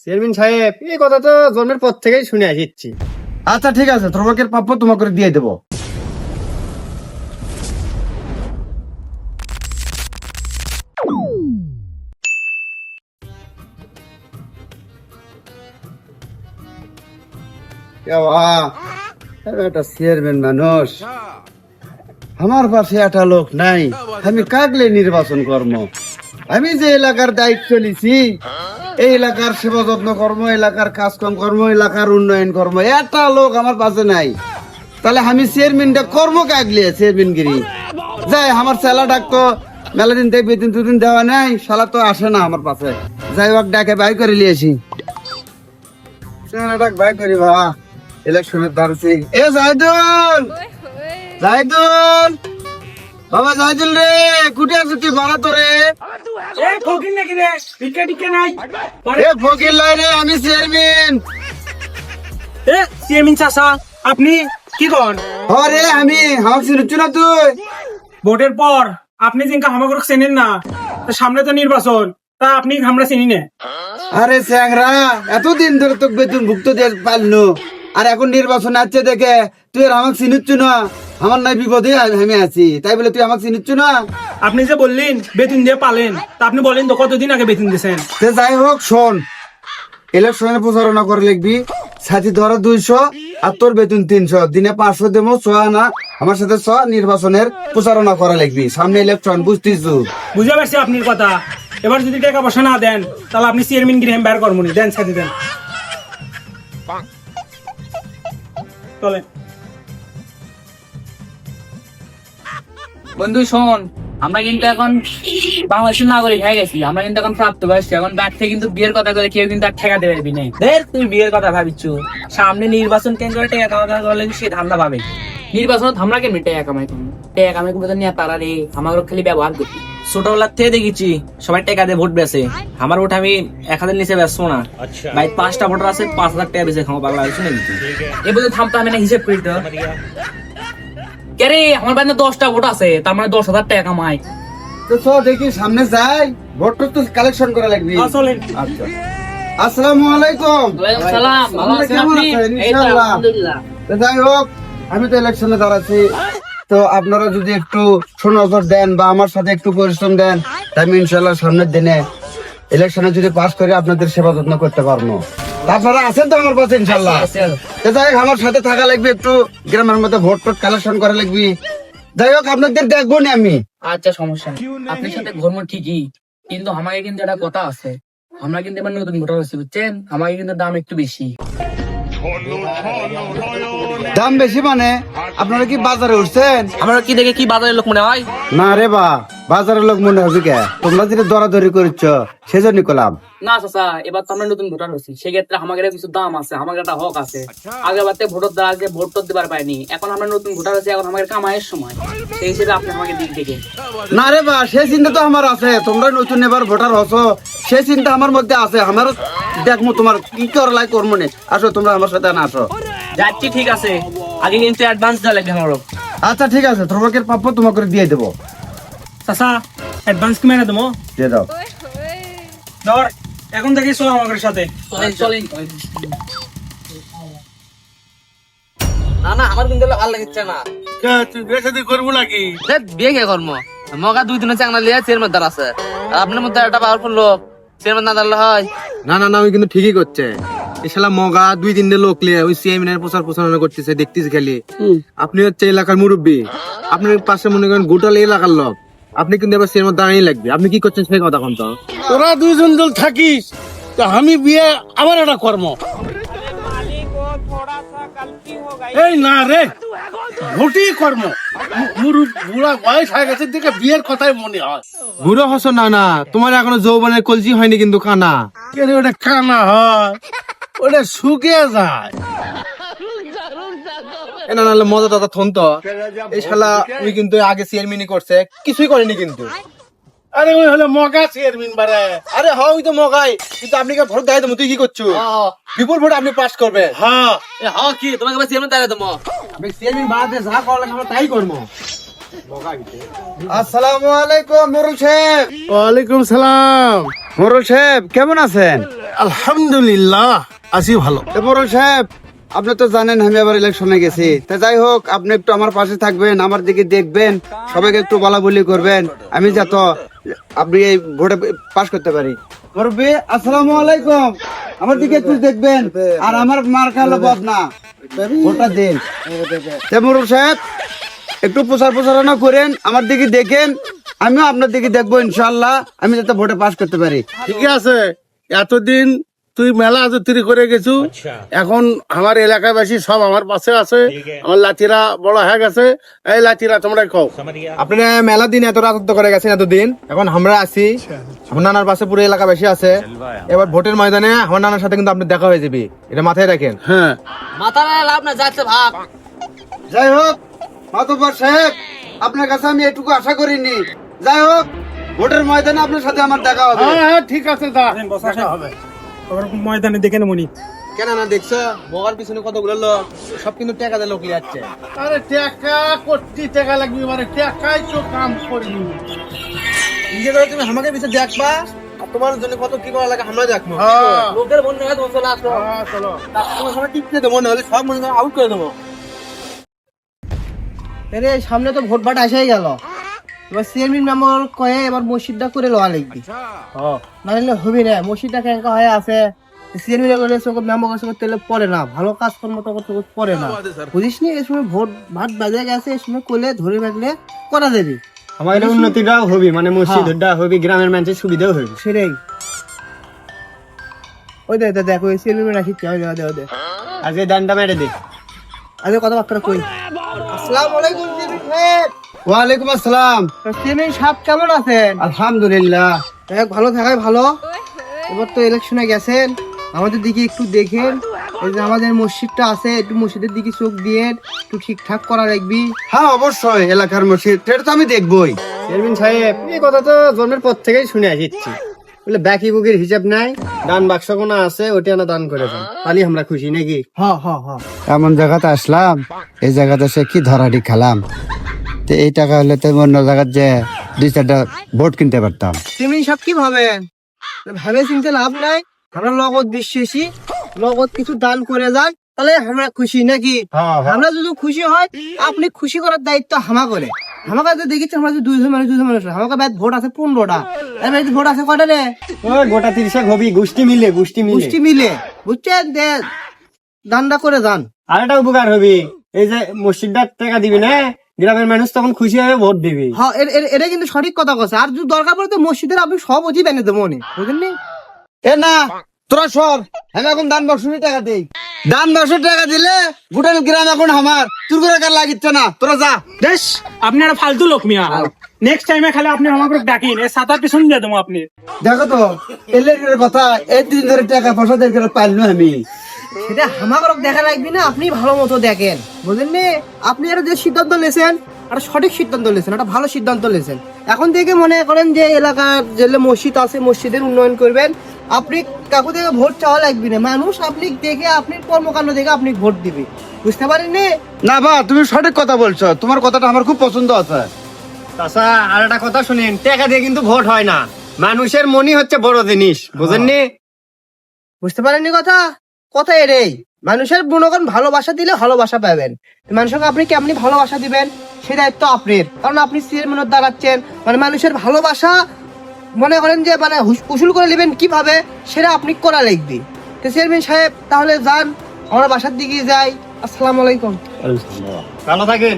Chairman সাহেব, এই কথা তো জন্মের পর থেকেই শুনে আসছি। আচ্ছা ঠিক আছে, তোমাকে প্রাপ্য তোমাকে দিয়ে দেবো। একটা চেয়ারম্যান মানুষ, আমার পাশে একটা লোক নাই, আমি কাকলে নির্বাচন কর্ম। আমি যে এলাকার দায়িত্ব নিছি, এই এলাকার সেবা যত্ন কর্ম, এলাকার কাজকর্ম কর্ম, এলাকার উন্নয়ন কর্ম, একটা লোক আমার পাশে নাই। তাহলে আমি চেয়ারম্যানটা কর্ম কাকলে চেয়ারম্যানগিরি যাই। আমার স্যালা ডাকতো মেলা দিন থেকে বেতন দুদিন দেওয়া নাই, শালা তো আসে না আমার পাশে। যাই হোক ডাকে বাই করে লিয়েছি, ডাক বাই করি ভা ইলেকশনের দাঁড়িয়েছি। এ জাইদুল, জাইদুল বাবা, জাইদুল রে, কুটে আছো তুই? বাড়া তো রে। এ ফকির লাই রে, আমি চেয়ারম্যান। চেয়ারম্যান চাচা, আপনি কি করেন? আরে আমি আমাকে চিনছ না তুই? ভোটের পর আপনি যে আমাকে চেনেন না, তা সামনে তো নির্বাচন, তা আপনি আমরা চিনি না। আরে স্যাংরা, এতদিন ধরে তোকে বেতন ভুক্ত দিয়ে পারলো, আর এখন নির্বাচন আছে দেখে তুই আর আমাকে চিনিচ্ছ না? আমার নাই বিপদে আমি আছি, তাই বলে তুই আমাকে চিনিচ্ছ না? আপনি যে বললেন বেতন দিয়ে পালেন, তা আপনি বলেন তো কতদিন আগে বেতন দিয়েছেন? সে যাই হোক, শোন, ইলেকশনের প্রচারণা করে লিখবি, সাথী ধরো 200 আর তোর বেতন 300, দিনে 500 দেবো, 6 আনা আমার সাথে নির্বাচনের প্রচারণা করা লিখবি, সামনে ইলেকশন, বুঝতিস? বুঝতে পারছি আপনার কথা। এবার যদি টাকা পয়সা না দেন, তাহলে আপনি চেয়ারম্যান গিয়ে বের করবো দেন, সাথে দেন। চলে বন্ধু শোন, আমরা কিন্তু এখন বাংলাদেশের নাগরিক হয়ে গেছি, আমরা কিন্তু এখন প্রাপ্তবয়স্ক। এখন ব্যাট থেকে কিন্তু বিয়ের কথা করে কেউ কিন্তু আর ঠেকা দেবে না। তুই বিয়ের কথা ভাবিচ্ছ, সামনে নির্বাচন কেন্দ্রে টাকা কামাই করলে সে ধান্দা পাবে। নির্বাচন আমরা কেমনি টাকা কামাই করবো? টাকা কামাই করবো নিয়ে তারা রে আমার খালি ব্যবহার করি। ছোটবেলার থেকে দেখেছি সবাই টাকা দিয়ে ভোট বেছে। আমার ভোট আমি 1000 নিচে বেচবো না ভাই। 5টা ভোটার আছে, 5000 টাকা বেঁচে খাবো, পাগলা শুনে দিচ্ছি। এ বলতে থামতো, আমি না হিসেব করি তো। কে রে, আমার বাড়িতে 10টা ভোট আছে, তার মানে 10,000 টাকা কামাই। তো চ দেখি সামনে যাই, ভোট তো কালেকশন করা লাগবে। চলেন। আচ্ছা, আসসালামু আলাইকুম। সালাম, ভালো আছেন আপনি? এই তো আলহামদুলিল্লাহ। তো যাই হোক, আমি তো ইলেকশনে দাঁড়াচ্ছি, তো আপনারা যদি একটু সুনজর দেন বা আমার সাথে একটু পরিশ্রম দেন, তাই আমি ইনশাল্লাহ সামনের দিনে ইলেকশনে যদি পাস করে আপনাদের সেবা যত্ন করতে পারবো। আপনারা আছেন তো আমার পাশে ইনশাল্লাহ? তো যাই হোক, আমার সাথে থাকা লাগবে, একটু গ্রামের মধ্যে ভোট টোট কালেকশন করা লাগবে। যাই হোক, আপনাদের দেখবো না আমি। আচ্ছা, সমস্যা নেই, আপনার সাথে ঘুরবো ঠিকই, কিন্তু আমাকে কিন্তু একটা কথা আছে। আমরা কিন্তু এবার নতুন ভোটার হচ্ছি, বুঝছেন? আমাকে কিন্তু দাম একটু বেশি। দাম বেশি মানে? আপনারা কি বাজারে উঠছেন? আমরা কি দেখে কি বাজারের লোক মনে হয়? না রে বা, বাজারের লোক মনে হবে কে? তোমরা যেটা দরাদরি করছ সেজন্য করলাম। না চাচা, এবার তো আমরা নতুন ভোটার হচ্ছি, সেক্ষেত্রে আমাদের কিছু দাম আছে, আমাদের একটা হক আছে। আগের বারতে ভোটার দ্বারা আগে ভোট টোট দিবার পাইনি, এখন আমরা নতুন ভোটার হচ্ছি, এখন আমাদের কামাইয়ের সময়, সেই হিসেবে আপনি আমাকে দিক দেখে। না রে বা, সেই চিন্তা তো আমার আছে। তোমরা নতুন এবার ভোটার হছো, সেই চিন্তা আমার মধ্যে আছে। আমারও দেখবো তোমার কি করলাই করবো নে। আসো, তোমরা আমার সাথে না আসো। যাচ্ছি, ঠিক আছে, আগে কিন্তু অ্যাডভান্স দেওয়া লাগবে আমারও। আচ্ছা ঠিক আছে, তোমাকে প্রাপ্য তোমাকে দিয়ে দেবো। চাচা, অ্যাডভান্স কি মেরে দেবো? দিয়ে দাও। ধর, এখন থেকে চলো আমাদের সাথে। চলেন। না না, আমার কিন্তু ভালো লাগছে না। তুই বিয়ে শাদী করবো নাকি? বিয়ে কে কর্ম? মগা 2 দিনের চাংলা লিয়ে চেয়ারম্যান দ্বার আছে, আর আপনার মধ্যে একটা পাওয়ারফুল লোক, চেয়ারম্যান না দাঁড়ালে হয়? না না না, ওই কিন্তু ঠিকই করছে। এই শালা মগা 2-3 লোক লিয়ে ওই চেয়ারম্যানের প্রচারণা করতেছে, দেখতেছি খালি। আপনি হচ্ছে এলাকার মুরব্বী, আপনার পাশে মনে করেন গোটাল এলাকার লোক, আপনি কিন্তু এবার চেয়ারম্যান দাঁড়িয়ে লাগবে। আপনি কি করছেন সেই কথা কোন? তো তোরা 2 জন থাকিস, তো আমি বিয়ে আবার একটা কর্ম। এই না রে, ভোটই কর্ম। বুড়া বয়স হয়ে গেছে দেখে বিয়ের কথাই মনে হয়। বুড়ো হস না না, তোমার এখনো যৌবনের কলজি হয়নি কিন্তু কানা। কেন ওটা কানা হয়, ওটা শুকিয়ে যায়। না নাহলে মজা দাদা থন তো। এই শালা ওই কিন্তু আগে চেয়ারম্যানই করছে, কিছুই করেনি কিন্তু। আরে ওই হলো মগা চেয়ারম্যান বারে। আরে হ, ওই তো মগাই, কিন্তু আপনি কি ভোট দেয় দেবো? তুই কি করছো? বিপুল ভোট আপনি পাস করবে। হ্যাঁ, কি তোমাকে চেয়ারম্যান দাঁড়ায় দেবো? আমি চেয়ারম্যান বাদে যা করা লাগে আমরা তাই করবো। আসসালামু আলাইকুম মোরল সাহেব। ওয়ালাইকুম সালাম। মোরল সাহেব কেমন আছেন? আলহামদুলিল্লাহ আছি ভালো। তো মোরল সাহেব, আপনি তো জানেন আমি আবার ইলেকশনে গেছি। তা যাই হোক, আপনি একটু আমার পাশে থাকবেন, আমার দিকে দেখবেন, সবাইকে একটু বলাবলি করবেন, আমি যাতে আপনি এই ভোটে পাস করতে পারি। মুরব্বি আসসালামু আলাইকুম, আমার দিকে একটু দেখবেন, আর আমার মার্কা হলো বদনা, ভোটটা দিন। তে মোরল সাহেব একটু প্রচারণা করেন, আমার দিকে দেখেন, আমিও আপনার দিকে দেখবো ইনশাআল্লাহ, আমি যাতে ভোটে পাস করতে পারি। ঠিক আছে, এতদিন তুই মেলা আদরি করে গেছু, এখন আমার এলাকাবাসী সব আমার পাশে আছে, আমার লাঠিরা বড় হয়ে গেছে। এই লাঠিরা তোমরা কও। আপনারা মেলা দিন এত রাজত্ব করে গেছেন এতদিন, এখন আমরা আছি, আমার নানার পাশে পুরো এলাকাবাসী আছে। এবার ভোটের ময়দানে আমার নানার সাথে কিন্তু আপনি দেখা হয়ে যাবে, এটা মাথায় রাখেন। হ্যাঁ, মাথা লাভ না যাচ্ছে ভাগ। যাই হোক মাতব্বর সাহেব, আপনার কাছে আমি এটুকু আশা করিনি। যাই হোক, ভোটের ময়দানে আপনার সাথে আমার দেখা হবে। হ্যাঁ, ঠিক আছে, যা বসা হবে ময়দানে দেখে মনি। কেন না দেখছো বগার পিছনে কতগুলো লোক, সব কিন্তু টাকা দিয়ে লোক লিয়ে যাচ্ছে। আরে টাকা কোটি টাকা লাগবে, মানে টাকাই তো কাম করিনি। নিজে করে তুমি আমাকে পিছনে দেখবা, আর তোমার জন্য কত কি করা লাগে আমরা দেখবো। হ্যাঁ, লোকের মনে হয় তোমার চলে আসলো। হ্যাঁ, চলো। তোমার সবাই টিপতে দেবো, নাহলে সব মনে করো আউট করে দেবো। সামনে তো ভোট ভাট এসেই গেল, এবার চেয়ারম্যান মেম্বার কয়ে এবার মসজিদটা করে লওয়া লাগবে, নাহলে হবে না। মসজিদটা কেঙ্কা হয়ে আছে, চেয়ারম্যান করে চোখে মেম্বার করে তেলে পড়ে না, ভালো কাজ কর্ম তো করতে পড়ে না, বুঝিস নি? এই সময় ভোট ভাট বাজে গেছে, এই সময় করলে ধরে রাখলে করা যাবে, আমাদের উন্নতিটাও হবে, মানে মসজিদটা হবে, গ্রামের মানুষের সুবিধাও হবে। সেটাই। ওই দেখো চেয়ারম্যান রাখি আজকে দানটা মেরে দে। আগে কথাবার্তা কই। আসসালামু আলাইকুম চেয়ারম্যান সাহেব। ওয়ালাইকুম আসসালাম। চেয়ারম্যান সাহেব কেমন আছেন? আলহামদুলিল্লাহ। দেখ ভালো থাকাই ভালো। এবার তো ইলেকশনে গেছেন, আমাদের দিকে একটু দেখেন, এই যে আমাদের মসজিদটা আছে, একটু মসজিদের দিকে চোখ দিয়ে একটু ঠিকঠাক করা রাখবি। হ্যাঁ অবশ্যই, এলাকার মসজিদ সেটা তো আমি দেখবই। চেয়ারম্যান সাহেব, এই কথা তো জন্মের পর থেকেই শুনে আসছি, বলে বাকি বুকের হিসাব নাই, দান বাক্স কোনা আছে, ওটা না দান করে দেন, তাহলে আমরা খুশি নাকি? হ্যাঁ হ্যাঁ হ্যাঁ। এমন জায়গাতে আসলাম, এই জায়গাতে সে কি ধরাটি খেলাম, তো এই টাকা হলে তো অন্য জায়গায় যে 2-4টা ভোট কিনতে পারতাম। চেয়ারম্যান সাহেব কি ভাবেন? ভাবে চিনতে লাভ নাই, আমরা নগদ বিশ্বাসী, নগদ কিছু দান করে যান, তাহলে আমরা খুশি নাকি? আমরা যদি খুশি হয়, আপনি খুশি করার দায়িত্ব হামা করে। আমার কাছে দেখেছি আমরা যে 200 মানুষ আমার কাছে ভোট আছে 15টা, ভোট আছে কটা রে? গোটা 30 হবি, গোষ্ঠী মিলে গোষ্ঠী মিলে, বুঝছেন? দানটা করে যান। আর একটা উপকার হবি, এই যে মসজিদটার টাকা দিবি না, গ্রামের মানুষ তখন খুশি হয়ে ভোট দিবি। হ্যাঁ, এটা কিন্তু সঠিক কথা কথা। আর যদি দরকার পড়ে তো মসজিদের আপনি সব অজি বেনে দেবো, বুঝলেন? এ না, তোরা সর, আমি এখন দান বাক্সে টাকা দেই। দান বাক্সে টাকা দিলে গোটা গ্রাম এখন আমার, তোর করে কার লাগিচ্ছে না, তোরা যা। বেশ, আপনি একটা ফালতু লোক মিয়া। নেক্সট টাইমে খালি আপনি আমাকে ডাকিন, এই সাতার পিছন দিয়ে দেবো আপনি। দেখো তো এলের কথা, এই দিন ধরে টাকা পয়সা দেখে পাইলো আমি। সেটা আমাকে দেখা লাগবে না, আপনি ভালো মতো দেখেন, বুঝলেন? আপনি একটা যে সিদ্ধান্ত নিয়েছেন, একটা সঠিক সিদ্ধান্ত নিয়েছেন, একটা ভালো সিদ্ধান্ত নিয়েছেন। এখন থেকে মনে করেন যে এলাকার যে মসজিদ আছে, মসজিদের উন্নয়ন করবেন। আপনি কাকু থেকে ভোট চাওয়া লাগবে না, মানুষ আপনি দেখে, আপনি কর্মকাণ্ড দেখে আপনি ভোট দিবে, বুঝতে পারেননি? না বা, তুমি সঠিক কথা বলছো, তোমার কথাটা আমার খুব পছন্দ আছে। আচ্ছা, আর একটা কথা শুনেন, টাকা দিয়ে কিন্তু ভোট হয় না, মানুষের মনই হচ্ছে বড় জিনিস, বুঝেননি? বুঝতে পারেননি কথা? কথা এটাই, মানুষের গুণগণ ভালোবাসা দিলে ভালোবাসা পাবেন। মানুষকে আপনি কেমনি ভালোবাসা দিবেন সে দায়িত্ব আপনার, কারণ আপনি চেয়ারম্যানের দাঁড়াচ্ছেন, মানে মানুষের ভালোবাসা মনে করেন যে মানে উসুল করে নেবেন কিভাবে, সেটা আপনি করা লাগবে। তো চেয়ারম্যান সাহেব তাহলে যান, আমরা বাসার দিকে যাই। আসসালামু আলাইকুম। ভালো থাকেন।